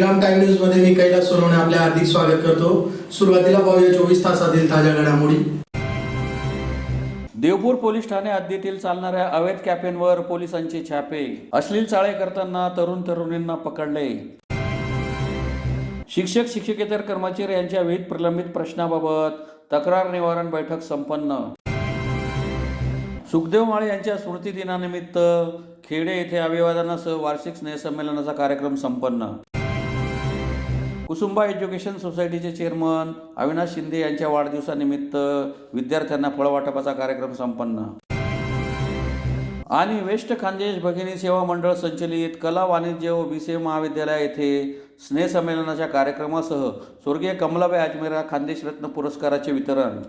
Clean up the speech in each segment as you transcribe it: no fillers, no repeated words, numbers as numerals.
Shriram time news मध्ये मी कैलास सोनवणे आपले हार्दिक स्वागत करतो। सुरुवातीला पाहूया 24 तासातील ताज्या घडामोडी। देवपूर पोलीस ठाणे हद्दीतील चालणाऱ्या अवैध कॅफेंवर पोलिसांचे छापे। अश्लील चाळे करताना तरुणींना पकडले। शिक्षक शिक्षकेतर कर्मचारी यांच्या विविध प्रलंबित प्रश्नाबाबत तक्रार निवारण बैठक संपन्न। सुखदेव माळे यांच्या स्मृती दिनानिमित्त खेडे येथे अभिवादनासह वार्षिक स्नेहसंमेलनाचा कार्यक्रम संपन्न। कुसुंबा एज्युकेशन सोसायटीचे चेअरमन अविनाश शिंदे यांच्या वाढदिवसानिमित्त विद्यार्थ्यांना फळवाटपाचा कार्यक्रम संपन्न। आणि वेस्ट खानदेश भगिनी सेवा मंडळ संचलित कला वाणिज्य व BCA महाविद्यालय येथे स्नेहसंमेलनाच्या कार्यक्रमासह स्वर्गीय कमलाबाई अजमेरा खानदेश रत्न पुरस्काराचे वितरण।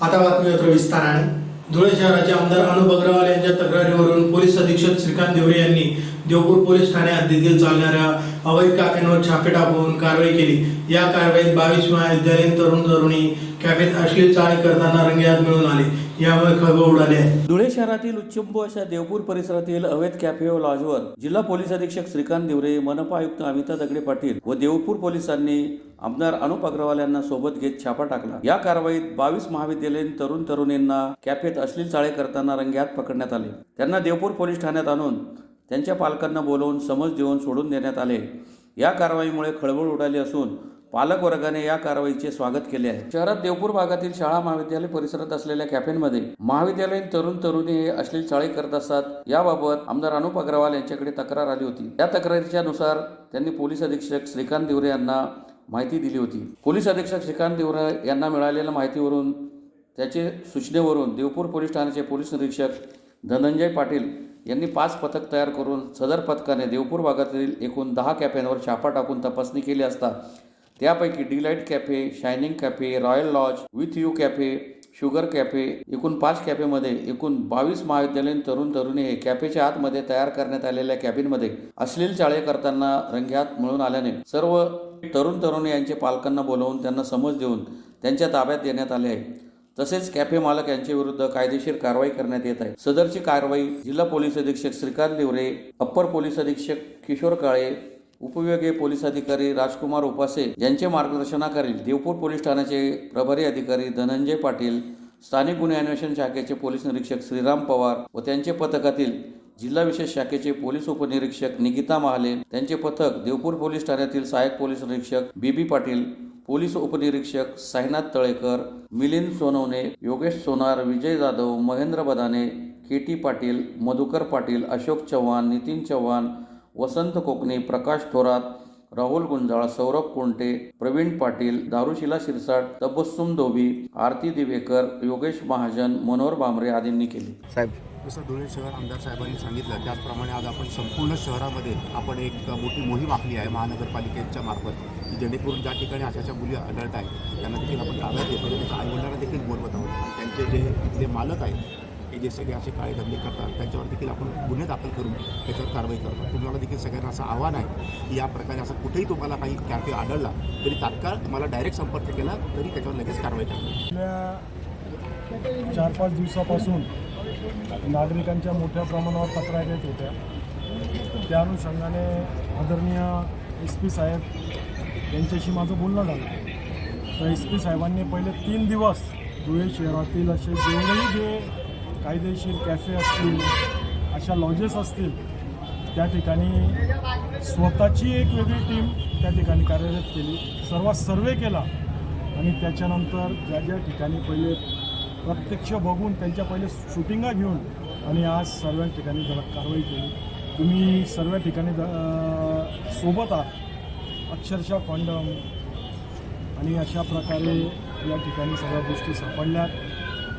आता बातमी विस्ताराने। धुळे शहराचे आमदार अनुप अग्रवाल यांच्या तक्रारीवरून पोलीस अधीक्षक श्रीकांत देवरे यांनी देवपूर पोलीस ठाणे हद्दीतील चालणाऱ्या अवैध कॅफेंवर छापे टाकून कारवाई केली। या कारवाईत 22 महाविद्यालयीन तरुणी कॅफेत अश्लील चाळे करताना रंगेहात मिळून आले। यामुळे खळबळ उडाली आहे। धुळे शहरातील उच्चंभू अशा देवपूर परिसरातील अवैध कॅफे व लॉजवर जिल्हा पोलीस अधीक्षक श्रीकांत देवरे, मनपा आयुक्त अमिता दगडे पाटील व देवपूर पोलिसांनी आमदार अनुप अग्रवाल यांना सोबत घेत छापा टाकला। या कारवाईत 22 महाविद्यालयीन तरुणींना कॅफेत अश्लील चाळे करताना रंगेहात पकडण्यात आले। त्यांना देवपूर पोलीस ठाण्यात आणून त्यांच्या पालकांना बोलवून समज देऊन सोडून देण्यात आले। या कारवाईमुळे खळबळ उडाली असून पालक वर्गाने या कारवाईचे स्वागत केले आहे। शहरात देवपूर भागातील शाळा महाविद्यालय परिसरात असलेल्या कॅफेंमध्ये महाविद्यालयीन तरुणी हे अश्लील चाळे करत असतात। याबाबत आमदार अनुप अग्रवाल यांच्याकडे तक्रार आली होती। त्या तक्रारीच्या नुसार त्यांनी पोलीस अधीक्षक श्रीकांत देवरे यांना माहिती दिली होती। पोलीस अधीक्षक श्रीकांत देवरे यांना मिळालेल्या माहितीवरून त्याचे सूचनेवरून देवपूर पोलीस ठाण्याचे पोलीस निरीक्षक धनंजय पाटील यांनी 5 पथक तयार करून सदर पथकाने देवपूर भागातील एकूण 10 कॅफेंवर छापा टाकून तपासणी केली असता त्यापैकी Delight cafe, Shining cafe, Royal lodge, With You cafe, Sugar cafe एकूण 5 कॅफेमध्ये एकूण 22 महाविद्यालयीन तरुणी हे कॅफेच्या आतमध्ये तयार करण्यात आलेल्या कॅबिनमध्ये अश्लील चाळे करताना रंगेहात मिळून आल्याने सर्व तरुणी यांचे पालकांना बोलवून त्यांना समज देऊन त्यांच्या ताब्यात देण्यात आले आहे। तसेच कॅफे मालक यांच्या विरुद्ध कायदेशीर कारवाई करण्यात येत आहे। सदरची कारवाई जिल्हा पोलीस अधीक्षक श्रीकांत देवरे, अप्पर पोलीस अधीक्षक किशोर काळे, उपविभागीय पोलीस अधिकारी राजकुमार उपासे यांचे मार्गदर्शनाखाली देवपूर पोलीस ठाण्याचे प्रभारी अधिकारी धनंजय पाटील, स्थानिक गुन्हे अन्वेषण शाखेचे पोलीस निरीक्षक श्रीराम पवार व त्यांचे पथकातील जिल्हा विशेष शाखेचे पोलीस उपनिरीक्षक निकिता महाले, त्यांचे पथक देवपूर पोलीस ठाण्यातील सहाय्यक पोलीस निरीक्षक BB पाटील, पोलीस उपनिरीक्षक साईनाथ तळेकर, मिलिंद सोनवणे, योगेश सोनार, विजय जाधव, महेंद्र बदाने, KT पाटील, मधुकर पाटील, अशोक चव्हाण, नितीन चव्हाण, वसंत कोकणे, प्रकाश थोरात, राहुल गुंजाळ, सौरभ कोंटे, प्रवीण पाटील, दारुशिला शिरसाट, तबस्सुम धोबी, आरती दिवेकर, योगेश महाजन, मनोहर भामरे आदींनी केली। साहेब, जसं धुळे शहर आमदार साहेबांनी सांगितलं त्याचप्रमाणे आज आपण संपूर्ण शहरामध्ये आपण एक मोठी मोहीम आखली आहे महानगरपालिकेच्या मार्फत, जेणेकरून ज्या ठिकाणी अशा मुली आढळत आहेत त्यांना देखील आपण ताब्यात घेतो, त्यांच्या आईवडिलांना देखील बोलवत आहोत। त्यांचे जे इथले मालक आहेत हे जे सगळे असे काळे धंदे करतात त्यांच्यावर देखील आपण गुन्हे दाखल करून त्याच्यावर कारवाई करतो। तुम्हाला देखील सगळ्यांना असं आव्हान आहे की या प्रकारे असं कुठेही तुम्हाला काही कॅफे आढळला तरी तात्काळ तुम्हाला डायरेक्ट संपर्क केला तरी त्याच्यावर लगेच कारवाई करतो। 4-5 दिवसापासून नागरिकांच्या मोठ्या प्रमाणावर तक्रारी येत होत्या। त्या अनुषंगाने आदरणीय SP साहेब यांच्याशी माझं बोलणं झालं। तर SP साहेबांनी पहिले 3 दिवस धुळे शहरातील असे जेवढेही जे कायदेशीर कॅफे असतील, अशा लॉजेस असतील, त्या ठिकाणी स्वतःची एक वेगळी टीम त्या ठिकाणी कार्यरत केली, सर्वे केला आणि त्याच्यानंतर ज्या ज्या ठिकाणी पहिले प्रत्यक्ष बघून त्यांच्या पहिले शूटिंगा घेऊन आणि आज सर्व ठिकाणी कारवाई केली। तुम्ही सर्व ठिकाणी सोबत आहात, अक्षरशः कॉन्डम आणि अशा प्रकारे या ठिकाणी सगळ्या गोष्टी सापडल्यात।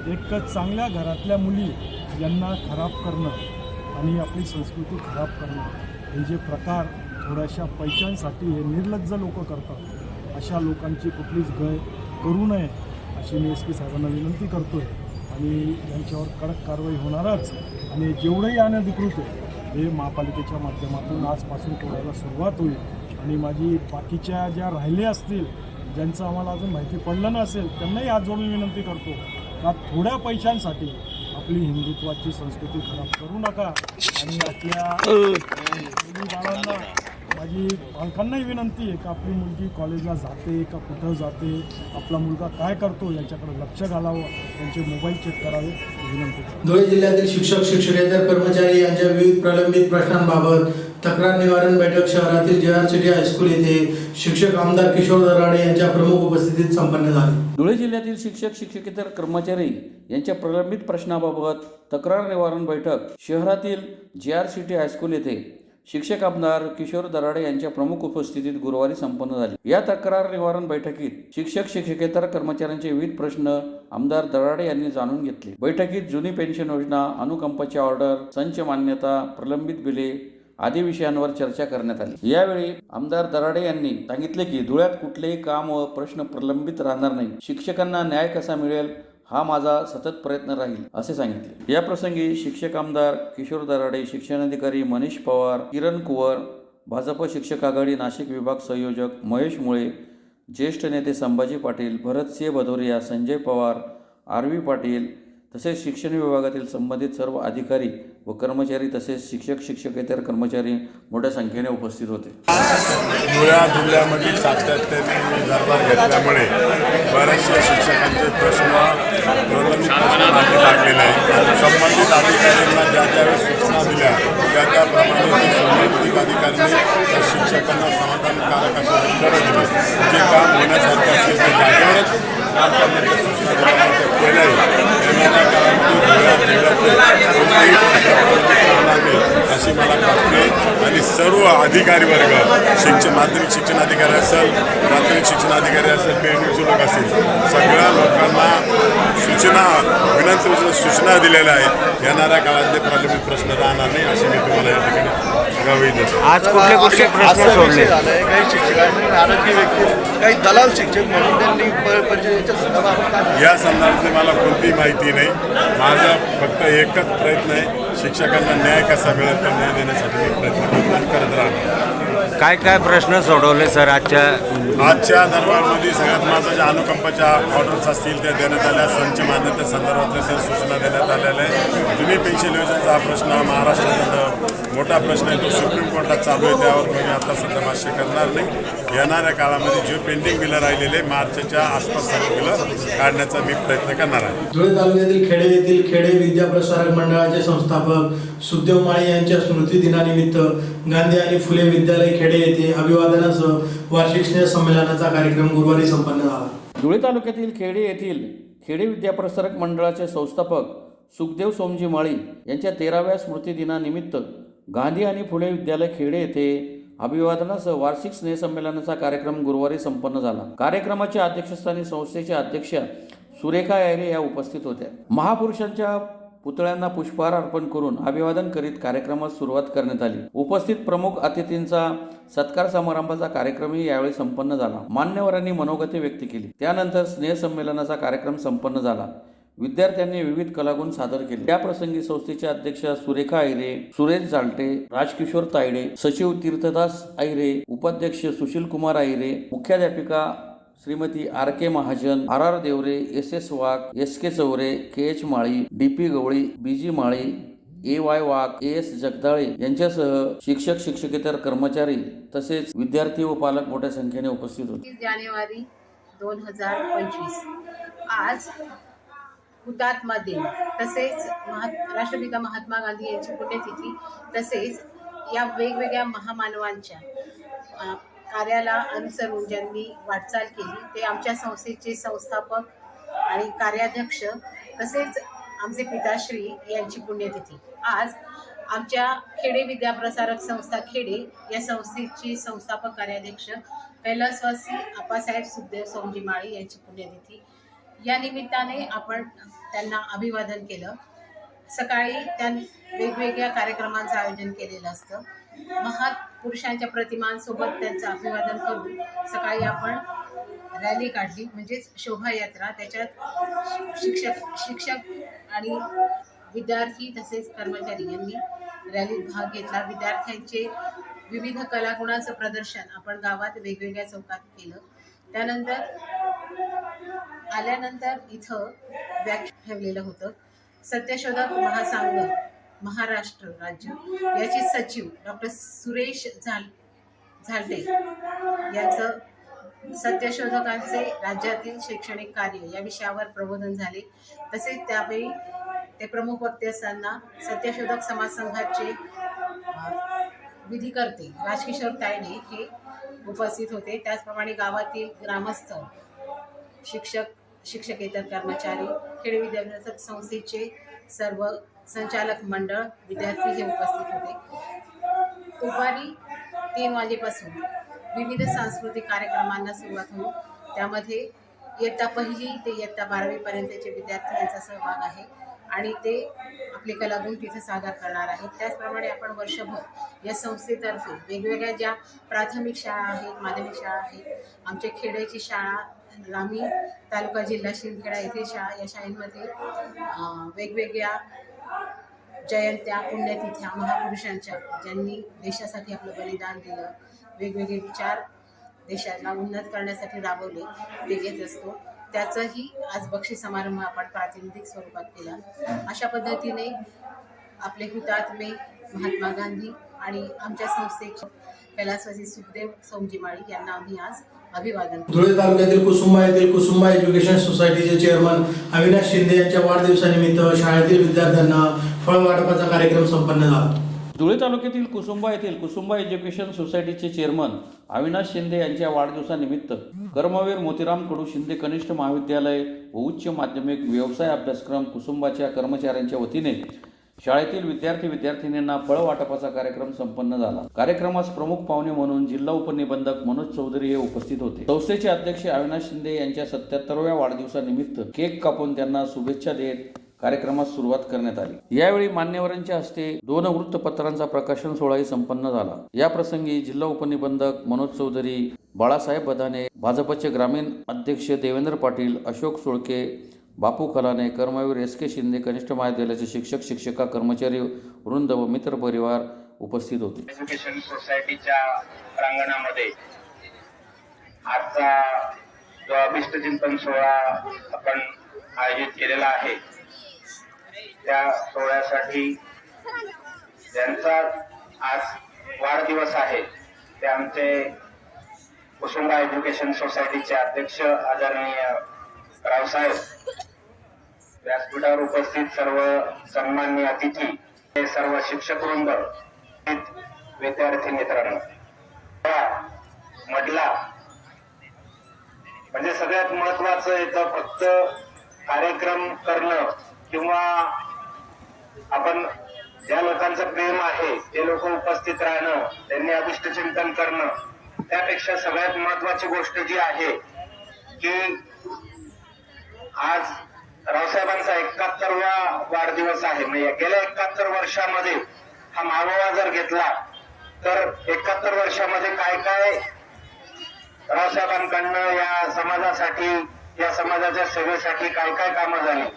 एक चांगल्या घरातल्या मुली यांना खराब करणं आणि आपली संस्कृती खराब करणं हे जे प्रकार थोड्याशा पैशांसाठी हे निर्लज्ज लोक करतात, अशा लोकांची कुठलीच गय करू नये अशी मी SP साहेबांना विनंती करतो आहे आणि यांच्यावर कडक कारवाई होणारच। आणि जेवढंही अनधिकृत आहे हे महापालिकेच्या माध्यमातून आजपासून तोडायला सुरुवात होईल आणि माझी बाकीच्या ज्या राहिले असतील ज्यांचं आम्हाला अजून माहिती पडलं नसेल त्यांनाही हात जोडून विनंती करतो का थोड्या पैशांसाठी आपली हिंदुत्वाची संस्कृती खराब करू नका आणि आपल्या मुली बाळांना माझी पालकांनाही विनंती आहे का आपली मुलगी कॉलेजला जाते का कुठं जाते, आपला मुलगा काय करतो याच्याकडे लक्ष घालावं, त्यांचे मोबाईल चेक करावे विनंती करतो. धुळे जिल्ह्यातील शिक्षक शिक्षकेतर कर्मचारी यांच्या विविध प्रलंबित प्रश्नांबाबत तक्रार निवारण बैठक शहरातील JR सिटी हायस्कूल येथे शिक्षक आमदार किशोर दराडे यांच्या प्रमुख उपस्थितीत संपन्न झाली. धुळे जिल्ह्यातील शिक्षक शिक्षकेतर कर्मचारी यांच्या प्रलंबित प्रश्नाबाबत तक्रार निवारण बैठक शहरातील JR सिटी हायस्कूल येथे शिक्षक आमदार किशोर दराडे यांच्या प्रमुख उपस्थितीत गुरुवारी संपन्न झाली. या तक्रार निवारण बैठकीत शिक्षक शिक्षकेतर कर्मचाऱ्यांचे विविध प्रश्न आमदार दराडे यांनी जाणून घेतले. बैठकीत जुनी पेन्शन योजना, अनुकंपाची ऑर्डर, संच मान्यता, प्रलंबित बिले आदी विषयांवर चर्चा करण्यात आली. यावेळी आमदार दराडे यांनी सांगितले की धुळ्यात कुठलेही काम व प्रश्न प्रलंबित राहणार नाही. शिक्षकांना न्याय कसा मिळेल हा माझा सतत प्रयत्न राहील असे सांगितले. या प्रसंगी शिक्षक आमदार किशोर दराडे, शिक्षणाधिकारी मनीष पवार, किरण कुवर, भाजप शिक्षक आघाडी नाशिक विभाग संयोजक महेश मुळे, ज्येष्ठ नेते संभाजी पाटील, भरतसिंह भदौरिया, संजय पवार, RV पाटील तसेच शिक्षण विभागातील संबंधित सर्व अधिकारी व कर्मचारी तसेच शिक्षक शिक्षकेतर कर्मचारी मोठ्या संख्येने उपस्थित होते. धुळ्या जिल्ह्यामध्ये सातत्याने दरबार घेतल्यामुळे बऱ्याचशा शिक्षकांचे प्रश्न प्रलंबित मार्गी लागलेले आहेत. संबंधित अधिकाऱ्यांना ज्या ज्यावेळेस सूचना दिल्या त्याप्रमाणे संबंधित अधिकाऱ्यांनी त्या शिक्षकांना समाधानकारक असे उत्तरं दिले. जे काम होण्यासारखे असेल ते जागेवरच काम करण्याच्या सूचना दिल्यामुळे केलं आहे. येणाऱ्या काळामध्ये धुळ्यात जिल्ह्यात अशी मला वाटते आणि सर्व अधिकारी वर्ग माध्यमिक शिक्षण अधिकारी असेल, प्राथमिक शिक्षण अधिकारी असेल, पेरणी लोक असेल, सगळ्या लोकांना विनंती सूचना दिलेल्या आहेत. येणाऱ्या काळात ते प्रलंबित प्रश्न राहणार नाही अशी मी तुम्हाला या ठिकाणी गवाही देतो. आज कुठले कुठले प्रश्न सोडले? काही शिक्षकांनी नाराजगी व्यक्त, काही दलाल शिक्षक म्हणून त्यांनी परिषदेच्या संदर्भात या संदर्भात मला कोणतीही माहिती नाही. माझा फक्त एकच प्रयत्न आहे, शिक्षकांना न्याय कसा मिळेल तो न्याय देण्यासाठी मी प्रयत्न करत राहतो. काय काय प्रश्न सोडवले सर आजच्या दरबारमध्ये? सगळ्यात महत्त्वाच्या अनुकंपाच्या ऑर्डर्स असतील त्या देण्यात आल्या. संच मान्यते संदर्भातल्या त्या सूचना देण्यात आलेल्या आहेत. जुनी पेन्शन योजनेचा हा प्रश्न महाराष्ट्रात मोठा प्रश्न आहे, तो सुप्रीम कोर्टात चालू आहे. त्यावर मी आता सुद्धा भाष्य करणार नाही. येणाऱ्या काळामध्ये जे पेंडिंग बिलं राहिलेले मार्चच्या आसपास सर्व बिलं काढण्याचा मी प्रयत्न करणार आहे. धुळे तालुक्यातील खेडे येथील खेडे विद्या प्रसारक मंडळाचे संस्थापक सुखदेव माळी यांच्या स्मृती दिनानिमित्त गांधी आणि फुले विद्यालय खेडे येथे अभिवादनासह वार्षिक स्नेह संमेलनाचा कार्यक्रम गुरुवारी संपन्न झाला. धुळे तालुक्यातील खेडे येथील खेडे विद्या प्रसारक मंडळाचे संस्थापक सुखदेव सोमजी माळी यांच्या 13व्या स्मृती दिनानिमित्त गांधी आणि फुले विद्यालय खेडे येथे अभिवादनासह वार्षिक स्नेहसंमेलनाचा कार्यक्रम गुरुवारी संपन्न झाला. कार्यक्रमाच्या अध्यक्षस्थानी संस्थेच्या अध्यक्षा सुरेखा आयरे या उपस्थित होत्या. महापुरुषांच्या पुतळ्यांना पुष्पहार अर्पण करून अभिवादन करीत कार्यक्रमास सुरुवात करण्यात आली. उपस्थित प्रमुख अतिथींचा सत्कार समारंभाचा कार्यक्रमही यावेळी संपन्न झाला. मान्यवरांनी मनोगते व्यक्त केली. त्यानंतर स्नेहसंमेलनाचा कार्यक्रम संपन्न झाला. विद्यार्थ्यांनी विविध कलागुण सादर केले. त्या प्रसंगी संस्थेच्या अध्यक्षा सुरेखा आयरे, सुरेश जालटे, राजकिशोर तायडे, सचिव तीर्थदास आयरे, उपाध्यक्ष सुशील कुमार आयरे, मुख्याध्यापिका Shrimati RK Mahajan, RR Deore, SS वाघ, SK चौरे, KH माळी, DP गवळी, BG माळी, AY वाघ, AS जगदाळे यांच्यासह शिक्षक शिक्षकेतर कर्मचारी तसेच विद्यार्थी व पालक मोठ्या संख्येने उपस्थित होते. 30 जानेवारी 2025 आज हुतात्मा दिन तसेच राष्ट्रपिता महात्मा गांधी यांची पुण्यतिथी तसेच या वेगवेगळ्या महामानवांच्या कार्याला अनुसरून ज्यांनी वाटचाल केली ते आमच्या संस्थेचे संस्थापक आणि कार्याध्यक्ष तसेच आमचे पिताश्री यांची पुण्यतिथी. आज आमच्या खेडे विद्या प्रसारक संस्था खेडे या संस्थेचे संस्थापक कार्याध्यक्ष कैलासवासी आप्पासाहेब सुखदेव सोमजी माळी यांची पुण्यतिथी. या निमित्ताने आपण त्यांना अभिवादन केलं. सकाळी त्या वेगवेगळ्या कार्यक्रमांचं आयोजन केलेलं असतं. महापुरुषांच्या प्रतिमांसोबत त्यांचं अभिवादन करून सकाळी आपण रॅली काढली, म्हणजेच शोभायात्रा. त्याच्यात शिक्षक आणि विद्यार्थी तसेच कर्मचारी यांनी रॅलीत भाग घेतला. विद्यार्थ्यांचे विविध कलागुणांचं प्रदर्शन आपण गावात वेगवेगळ्या चौकात केलं. त्यानंतर आल्यानंतर इथं व्याख्यान ठेवलेलं होतं. सत्यशोधक महासंघ महाराष्ट्र राज्य याचे सचिव डॉक्टर सुरेश झाले यांचं सत्यशोधकांचे राज्यातील शैक्षणिक कार्य या विषयावर प्रबोधन झाले. तसेच त्यावेळी ते प्रमुख वक्ते असताना सत्यशोधक समाज संघाचे विधिकर्ते राजकिशोर तायडे हे उपस्थित होते. त्याचप्रमाणे गावातील ग्रामस्थ, शिक्षकेतर कर्मचारी, खेड विद्याभ्यासक संस्थेचे सर्व संचालक मंडळ, विद्यार्थी हे उपस्थित होते. दुपारी 3 वाजेपासून विविध सांस्कृतिक कार्यक्रमांना सुरुवात होईल. त्यामध्ये इयत्ता 1ली ते इयत्ता 12वी पर्यंतचे विद्यार्थी यांचा सहभाग आहे आणि ते आपले कलागुण तिथे सादर करणार आहेत. त्याचप्रमाणे आपण वर्षभर या संस्थेतर्फे वेगवेगळ्या ज्या प्राथमिक शाळा आहेत, माध्यमिक शाळा आहेत, आमच्या खेड्याची शाळा, रामी तालुका जिल्हा शिंदखेडा येथील शाळा, या शाळेमध्ये वेगवेगळ्या जयंत्या, पुण्यतिथ्या महापुरुषांच्या, ज्यांनी देशासाठी आपलं बलिदान दिलं, वेगवेगळे विचार देशाला उन्नत करण्यासाठी राबवले, ते घेत असतो. त्याचंही आज बक्षीस समारंभ आपण प्रातिनिधिक स्वरूपात केला. अशा पद्धतीने आपले हुतात्मे महात्मा गांधी आणि आमच्या संस्थेचे कैलासवासी सुखदेव सोमजीमाळी यांना आम्ही आज अभिवादन केलं. धुळे तालुक्यातील कुसुंबा येथील कुसुंबा एज्युकेशन सोसायटीचे चेअरमन अविनाश शिंदे यांच्या वाढदिवसानिमित्त शाळेतील विद्यार्थ्यांना फळ वाटपाचा कार्यक्रम संपन्न झाला. धुळे तालुक्यातील कुसुंबा येथील कुसुंबा एज्युकेशन सोसायटीचे चेअरमन अविनाश शिंदे यांच्या वाढदिवसानिमित्त कर्मवीर मोतीराम कडू शिंदे कनिष्ठ महाविद्यालय व उच्च माध्यमिक व्यवसाय अभ्यासक्रम कुसुंबाच्या कर्मचाऱ्यांच्या वतीने शाळेतील विद्यार्थिनींना फळ वाटपाचा कार्यक्रम संपन्न झाला. कार्यक्रमास प्रमुख पाहुणे म्हणून जिल्हा उपनिबंधक मनोज चौधरी हे उपस्थित होते. संस्थेचे अध्यक्ष अविनाश शिंदे यांच्या 77व्या वाढदिवसानिमित्त केक कापून त्यांना शुभेच्छा देत कार्यक्रमास सुरुवात करण्यात आली. यावेळी मान्यवरांच्या हस्ते 2 वृत्तपत्रांचा प्रकाशन सोहळाही संपन्न झाला. या प्रसंगी जिल्हा उपनिबंधक मनोज चौधरी, बाळासाहेब बदाने, भाजपचे ग्रामीण अध्यक्ष देवेंद्र पाटील, अशोक सोळके, बापू खलाने, कर्मवीर SK शिंदे कनिष्ठ महाविद्यालयाचे शिक्षक, शिक्षिका, कर्मचारी वृंद व मित्र परिवार उपस्थित होते. एज्युकेशन सोसायटीच्या प्रांगणामध्ये आजचा जो अभिष्ट चिंतन सोहळा आपण आयोजित केलेला आहे, त्या सोहळ्यासाठी ज्यांचा आज वाढदिवस आहे ते आमचे कुसुंबा एज्युकेशन सोसायटीचे अध्यक्ष आदरणीय रावसाहेब, व्यासपीठावर उपस्थित सर्व सन्माननीय अतिथी, हे सर्व शिक्षक वृंद, विद्यार्थी मित्रांनो, मधला म्हणजे सगळ्यात महत्वाचं येतं फक्त कार्यक्रम करणं किंवा आपण ज्या लोकांचं प्रेम आहे ते लोक उपस्थित राहणं, त्यांनी अभिष्ट चिंतन करणं, त्यापेक्षा सगळ्यात महत्वाची गोष्ट जी आहे की आज रावसाहेबांचा 71वा वाढदिवस आहे. म्हणजे गेल्या 71 वर्षामध्ये हा मागोवा जर घेतला तर 71 वर्षामध्ये काय काय रावसाहेबांकडनं या समाजासाठी, या समाजाच्या सेवेसाठी काय काय कामं झाली,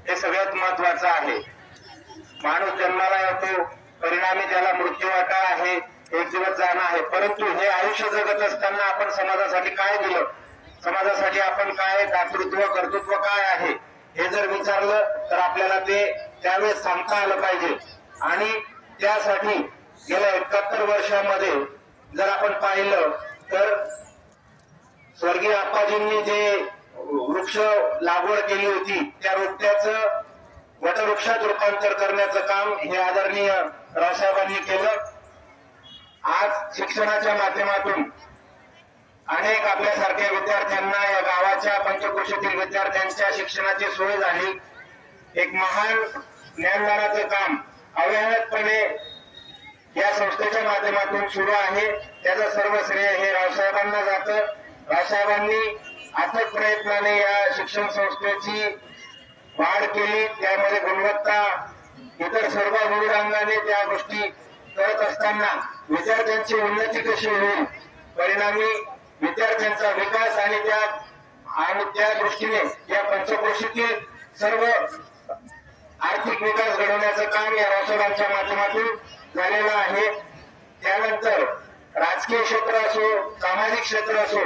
हे सगळ्यात महत्वाचं आहे. माणूस जन्माला येतो, परिणामी त्याला मृत्यू वाटा आहे, एक दिवस जाणं आहे, परंतु हे आयुष्य जगत असताना आपण समाजासाठी काय दिलं, समाजासाठी आपण काय दातृत्व, कर्तृत्व काय आहे, हे जर विचारलं तर आपल्याला ते त्यावेळेस सांगता आलं पाहिजे. आणि त्यासाठी गेल्या 71 वर्षामध्ये जर आपण पाहिलं तर स्वर्गीय आप्पाजींनी जे वृक्ष लागवड केली होती, त्या रोपट्याचं वटवृक्षात रूपांतर करण्याचं काम हे आदरणीय रावसाहेबांनी केलं. आज शिक्षणाच्या माध्यमातून अनेक आपल्यासारख्या विद्यार्थ्यांना, या गावाच्या पंचक्रोशीतील विद्यार्थ्यांच्या शिक्षणाची सोय झाली. एक महान ज्ञानदानाचं काम अव्याहतपणे या संस्थेच्या माध्यमातून सुरू आहे. त्याचं सर्व श्रेय हे रावसाहेबांना जातं. रावसाहेबांनी अथक प्रयत्नाने या शिक्षण संस्थेची वाढ केली, त्यामध्ये गुणवत्ता, इतर सर्व विविध अंगाने त्या गोष्टी करत असताना विद्यार्थ्यांची उन्नती कशी होईल, परिणामी विद्यार्थ्यांचा विकास आणि त्या दृष्टीने या पंचक्रोशीतील सर्व आर्थिक विकास घडवण्याचं काम या रावसाहेबांच्या माध्यमातून झालेलं आहे. त्यानंतर राजकीय क्षेत्र असो, सामाजिक क्षेत्र असो,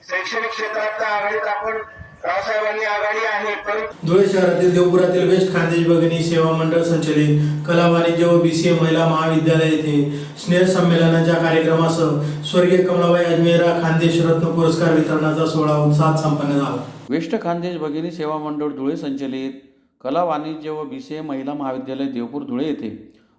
शैक्षणिक क्षेत्रात आघाडीत आपण रावसाहेबांनी आघाडी आहे, परंतु धुळे शहरातील देवपुरातील वेस्ट खानदेश भगिनी सेवा मंडळ संचलित कला वाणिज्य व BCA महिला महाविद्यालय येथे स्नेह संमेलनाच्या कार्यक्रमासह स्वर्गीय कमलाबाई अजमेरा खानदेश रत्न पुरस्कार वितरणाचा सोहळा उत्साहात संपन्न झाला. वेस्ट खानदेश भगिनी सेवा मंडळ धुळे संचलित कला वाणिज्य व BCA महिला महाविद्यालय देवपूर धुळे येथे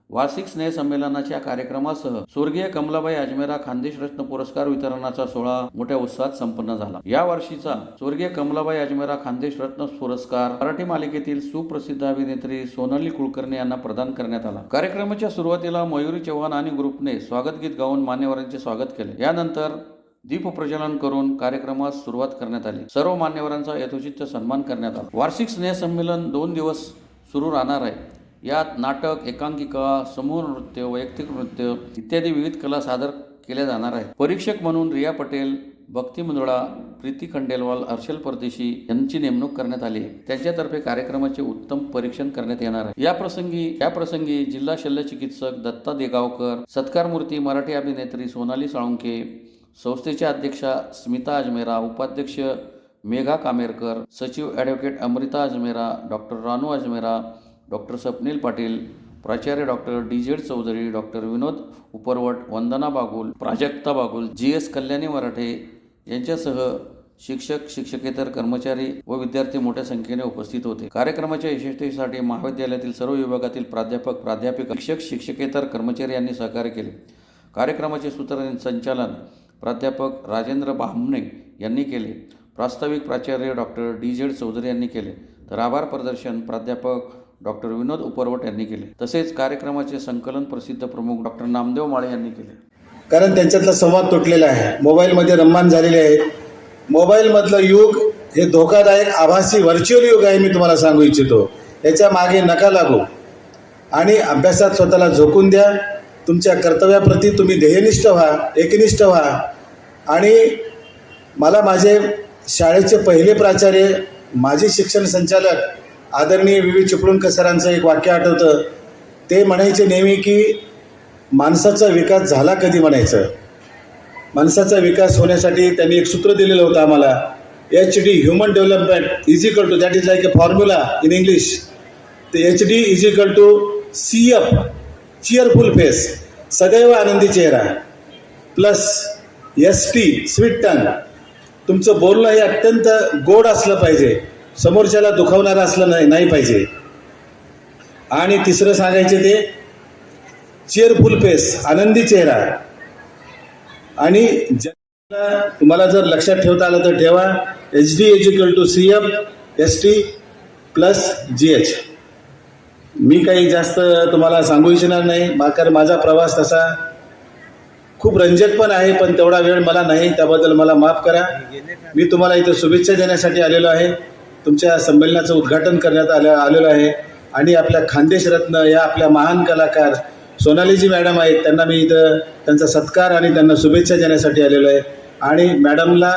वार्षिक स्नेह संमेलनाच्या कार्यक्रमासह स्वर्गीय कमलाबाई अजमेरा खानदेश रत्न पुरस्कार वितरणाचा सोहळा मोठ्या उत्साहात संपन्न झाला. या वर्षीचा स्वर्गीय कमलाबाई अजमेरा खानदेश रत्न पुरस्कार मराठी मालिकेतील सुप्रसिद्ध अभिनेत्री सोनाली कुलकर्णी यांना प्रदान करण्यात आला. कार्यक्रमाच्या सुरुवातीला मयुरी चव्हाण आणि ग्रुपने स्वागत गीत गाऊन मान्यवरांचे स्वागत केले. यानंतर दीप प्रज्वलन करून कार्यक्रमास सुरुवात करण्यात आली. सर्व मान्यवरांचा यथोचित सन्मान करण्यात आला. वार्षिक स्नेह संमेलन 2 दिवस सुरू राहणार आहे. यात नाटक, एकांकिका, समूह नृत्य, वैयक्तिक नृत्य इत्यादी विविध कला सादर केल्या जाणार आहेत. परीक्षक म्हणून रिया पटेल, भक्ती मुंदळा, प्रीती खंडेलवाल, हर्षल परदेशी यांची नेमणूक करण्यात आली आहे. त्यांच्यातर्फे कार्यक्रमाचे उत्तम परीक्षण करण्यात येणार आहे. या प्रसंगी जिल्हा शल्य चिकित्सक दत्ता देगावकर, सत्कारमूर्ती मराठी अभिनेत्री सोनाली साळुंके, संस्थेच्या अध्यक्षा स्मिता अजमेरा, उपाध्यक्ष मेघा कामेरकर, सचिव advocate Amruta Ajmera, doctor Ranu Ajmera, doctor Swapnil Patil, प्राचार्य डॉक्टर DZ चौधरी, डॉक्टर विनोद उपरवट, वंदना बागुल, प्राजक्ता बागुल, GS कल्याणी मराठे यांच्यासह शिक्षक, शिक्षकेतर कर्मचारी व विद्यार्थी मोठ्या संख्येने उपस्थित होते. कार्यक्रमाच्या यशस्वीसाठी महाविद्यालयातील सर्व विभागातील प्राध्यापक, प्राध्यापिका, शिक्षक, शिक्षकेतर कर्मचारी यांनी सहकार्य केले. कार्यक्रमाचे सूत्रसंचालन प्राध्यापक राजेंद्र बामणे यांनी केले. प्रास्ताविक प्राचार्य डॉक्टर DZ चौधरी यांनी केले. तर आभार प्रदर्शन प्राध्यापक डॉक्टर विनोद उपरवट यांनी केले. तसेच कार्यक्रमाचे संकलन प्रसिद्ध प्रमुख डॉक्टर नामदेव माळे यांनी केले. कारण त्यांच्यातला संवाद तुटलेला आहे. मोबाईलमध्ये रममान झालेले आहेत. मोबाईलमधलं युग हे धोकादायक आभासी व्हर्च्युअल युग आहे. मी तुम्हाला सांगू इच्छितो, याच्या मागे नका लागू आणि अभ्यासात स्वतःला झोकून द्या. तुमच्या कर्तव्याप्रती तुम्ही ध्येयनिष्ठ व्हा, एकनिष्ठ व्हा. आणि मला माझे शाळेचे पहिले प्राचार्य, माजी शिक्षण संचालक आदरणीय VV चिपळूणकर सरांचं एक वाक्य आठवतं. ते म्हणायचे नेहमी की माणसाचा विकास झाला कधी म्हणायचं. माणसाचा विकास होण्यासाठी त्यांनी एक सूत्र दिलेलं होतं आम्हाला, HD human development is equal to, that is like a formula in English. ते HD is equal to CF cheerful face, सदैव आनंदी चेहरा, प्लस ST स्वीट टंग. तुमचं बोलणं हे अत्यंत गोड असलं पाहिजे, समोरच्याला दुखावणारं असलं नाही पाहिजे. आणि तिसरं सांगायचे ते चीअरफुल फेस, आनंदी चेहरा. आणि तुम्हाला जर लक्षात ठेवता आलं तर ठेवा, HD is equal to CF ST plus GH. मी काही जास्त तुम्हाला सांगू इच्छिणार नाही, कारण माझा प्रवास तसा खूप रंजक पण आहे, पण तेवढा वेळ मला नाही, त्याबद्दल मला माफ करा. मी तुम्हाला इथं शुभेच्छा देण्यासाठी आलेलो आहे. तुमच्या संमेलनाचं उद्घाटन करण्यात आलेलं आहे. आणि आपल्या खानदेश रत्न या आपल्या महान कलाकार सोनालीजी मॅडम आहेत, त्यांना मी इथं त्यांचा सत्कार आणि त्यांना शुभेच्छा देण्यासाठी आलेलो आहे. आणि मॅडमला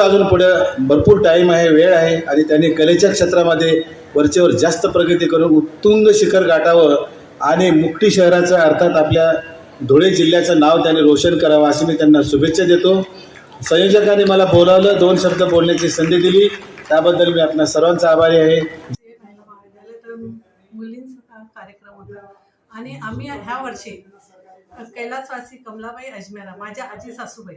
अजून पुढे भरपूर टाईम आहे, वेळ आहे. आणि त्यांनी कलेच्या क्षेत्रामध्ये वरचेवर जास्त प्रगती करून उत्तुंग शिखर गाठावं आणि मुक्ती शहराचं, अर्थात आपल्या धुळे जिल्ह्याचं नाव त्यांनी रोशन करावं, अशी मी त्यांना शुभेच्छा देतो. संयोजकांनी मला बोलावलं, 2 शब्द बोलण्याची संधी दिली, त्याबद्दल मी आपल्या सर्वांचा आभारी आहे. मुलींचा कार्यक्रम होता आणि आम्ही ह्या वर्षी कैलासवासी कमलाबाई अजमेरा, माझ्या आजी सासूबाई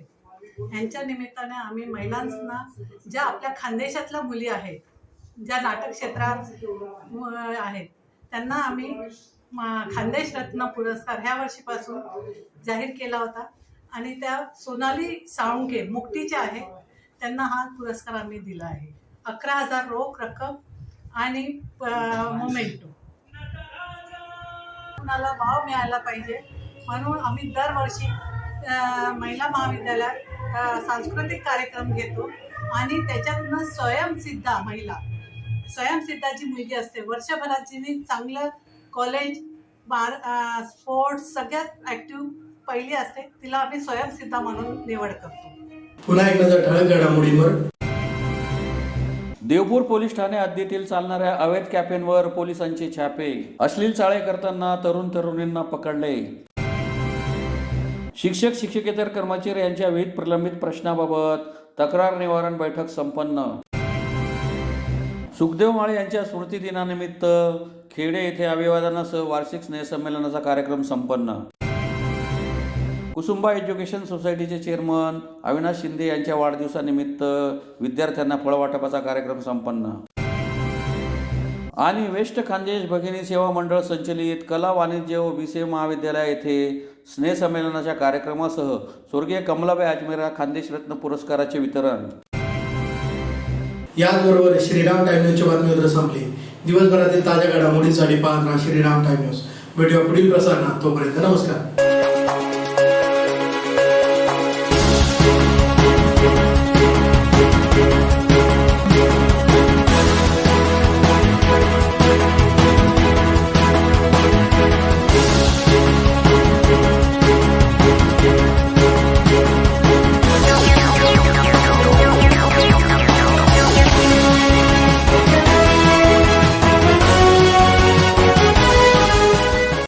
यांच्या निमित्ताने आम्ही महिलांना, ज्या आपल्या खानदेशातल्या मुली आहेत, ज्या नाटक क्षेत्रात आहेत, त्यांना आम्ही खानदेश रत्न पुरस्कार ह्या वर्षीपासून जाहीर केला होता. आणि त्या सोनाली साळुंके मुक्तीच्या आहेत, त्यांना हा पुरस्कार आम्ही दिला आहे. 11,000 रोख रक्कम आणि मोमेंटो. कुणाला भाव मिळायला पाहिजे म्हणून आम्ही दरवर्षी महिला महाविद्यालयात सांस्कृतिक कार्यक्रम घेतो. आणि त्याच्यातून स्वयंसिद्धा महिला, स्वयंसिद्धाची मुलगी असते, वर्षभरात जिने चांगलं कॉलेज, स्पोर्ट्स सगळ्यात ॲक्टिव्ह पहिली असते, तिला आम्ही स्वयंसिद्धा म्हणून निवड करतो. पुन्हा एक नजर ठळक घडामोडींवर. देवपूर पोलीस ठाणे हद्दीतील चालणाऱ्या अवैध कॅफेंवर पोलिसांचे छापे. अश्लील चाळे करताना तरुणींना पकडले. शिक्षक, शिक्षकेतर कर्मचारी यांच्या विविध प्रलंबित प्रश्नाबाबत तक्रार निवारण बैठक संपन्न. सुखदेव माळे यांच्या स्मृतिदिनानिमित्त खेडे येथे अभिवादनासह वार्षिक स्नेहसंमेलनाचा कार्यक्रम संपन्न. कुसुंबा एज्युकेशन सोसायटीचे चेअरमन अविनाश शिंदे यांच्या वाढदिवसानिमित्त विद्यार्थ्यांना फळवाटपाचा कार्यक्रम संपन्न. आणि वेस्ट खानदेश भगिनी सेवा मंडळ संचलित कला वाणिज्य व BCA महाविद्यालय येथे स्नेहसंमेलनाच्या कार्यक्रमासह स्वर्गीय कमलाबाई अजमेरा खानदेश रत्न पुरस्काराचे वितरण. याचबरोबर श्रीराम टाइम न्यूजची बातमीपत्र संपली. दिवसभरातील ताज्या घडामोडींसाठी पाहत राहा श्रीराम टाइम न्यूज. भेटूया पुढील प्रसारणात. तोपर्यंत नमस्कार.